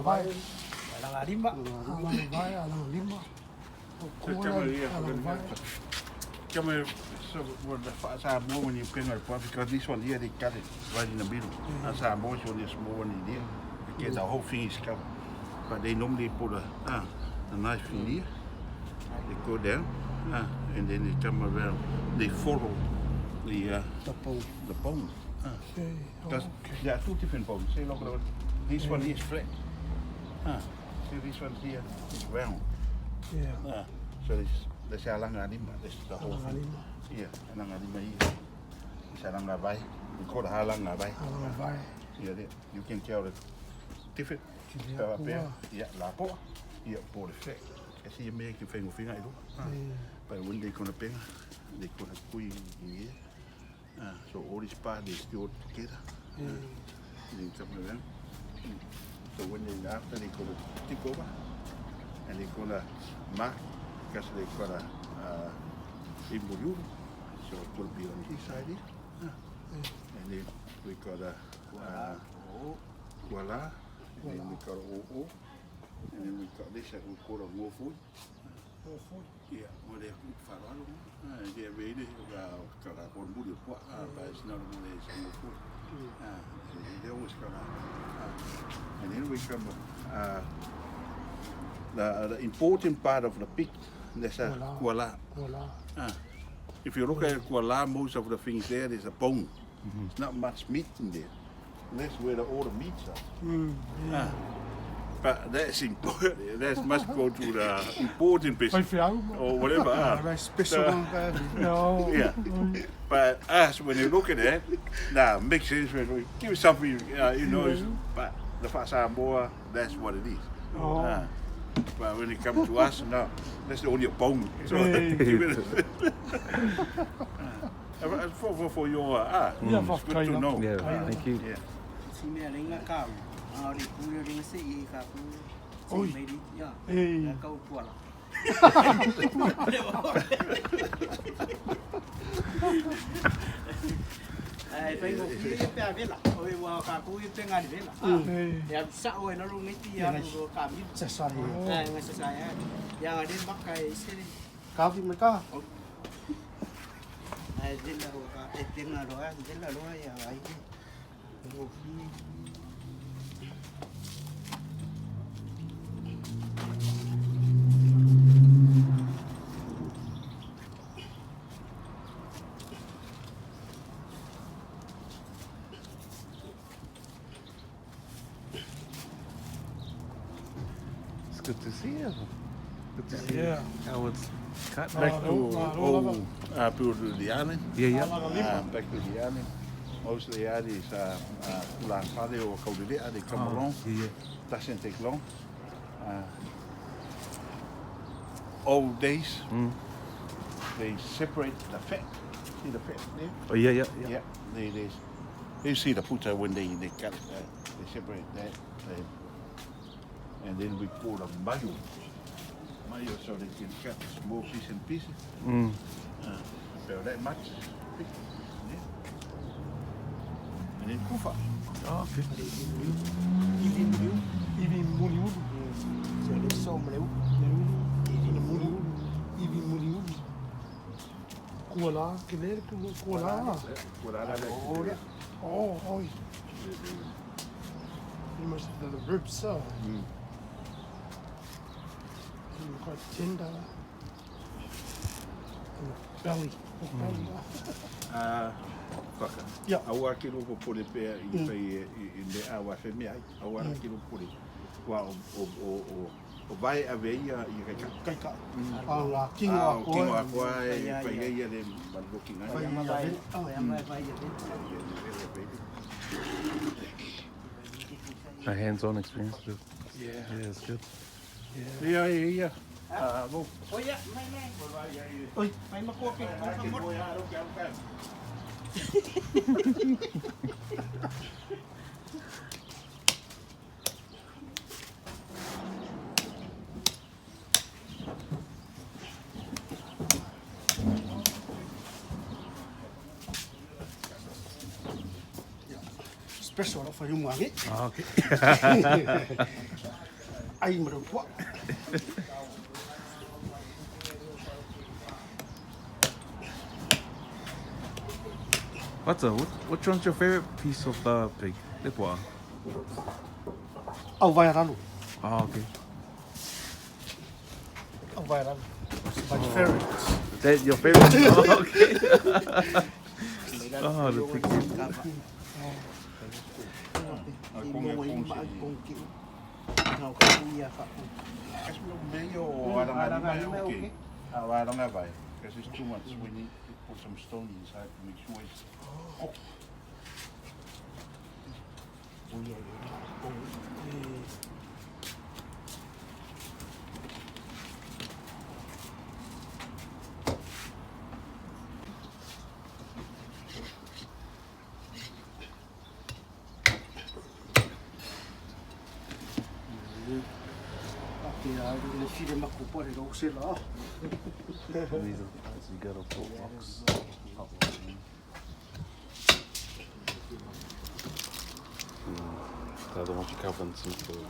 vai. Alanga limba. Alanga vai, alanga limba. Come here, so what the SAMOAN when you bring it, because this one here they cut it right in the middle. And SAMOAN is only a small one in here. You get the whole thing is covered. But they normally put a nice thing here. They go down, and then they come around. They follow the bone. Because there are two different bones. See, look at this one here is flat. See, this one here is round. So this is alanga limba. This is the whole thing. Yeah, alanga limba here. It's alanga vai. We call it alanga vai. Yeah, you can tell the different. Up here, yeah, lapo. Yeah, for the flat. I see you make your finger. But when they gonna bang, they gonna put in here. So all this part is still together. They come around. So when they after they gonna take over, and they gonna mark because they got a involution. So it will be on this side here. And then we got a voila. And then we got a OO. And then we got this that we call a more food. Yeah, well, they put faralo. They're ready. Got a one bullet pot, but it's not a more food. They always got and then we come the important part of the pig. That's a koala. If you look at koala, most of the things there is a bone. There's not much meat in there. That's where all the meats are. But that's important. That must go to the important business or whatever. Special. Yeah. But us, when you look at it, now makes sense. When we give something, you know. But the SAMOAN, that's what it is. But when it comes to us, no, that's only a bone. So give it. For your it's good to know. Yeah, thank you. Yeah. Phải một cái bè biết là, ôi wow cả cú cái ngàn biết là, đẹp sao rồi nó luôn mấy tia nó cảm biết Sẽ sai. ngay ngay sai á, giờ đến bắc cái xe đi, Cao thì mới cao. này đến là cái tiếng là đó, đến là đó giờ ấy, Good to see you. Good to see Yeah. you. How it's cut. Back to the island. Yeah. Back to the island. Most of the island is Ulan Pade or Kaudidea. They come along. Yeah. Doesn't take long. Old days, they separate the fat. See the fat there? Oh yeah. Yeah. They see the puta when they cut it. They separate that. And then we pour the mayo so they can cut small pieces and pieces. About that much. Yeah. And then kufa. Oh, okay. Even Muliu. rồi đến xôm léo, Even Muliu. Koala, killer koala. Oh. You must have the ribs, quite tender. belly. Whaka. Ia. Aua ki ropo pole pēr I whai I me awa whi mea ai. Aua ra ki ropo pole. Wa o vai a vei I kai ka. Kai ka. Ngā kingo a O koe. kingo a koe whai gai a le maluki ngai. Whai Vai, vai. oh, ia mai vai ia A hands-on experience with it. Yeah, it's good. Ia. Mo. Oh ia, mai. Oi, mai makua ke kamot. Special of you money. Oh, okay. Ai maro kwa. Which one's your favorite piece of the pig? Lipwa. Au vai rano. Oh, okay. Au vai rano. My favorite. Is that your favorite? Oh, okay. Oh, the pig. Kasi mo meio aranga ni okay. Aranga vai. Because it's too much. We need to put some stone inside to make sure it's Le file makupo le lo se la. You got a full box. The other one you cover in some food.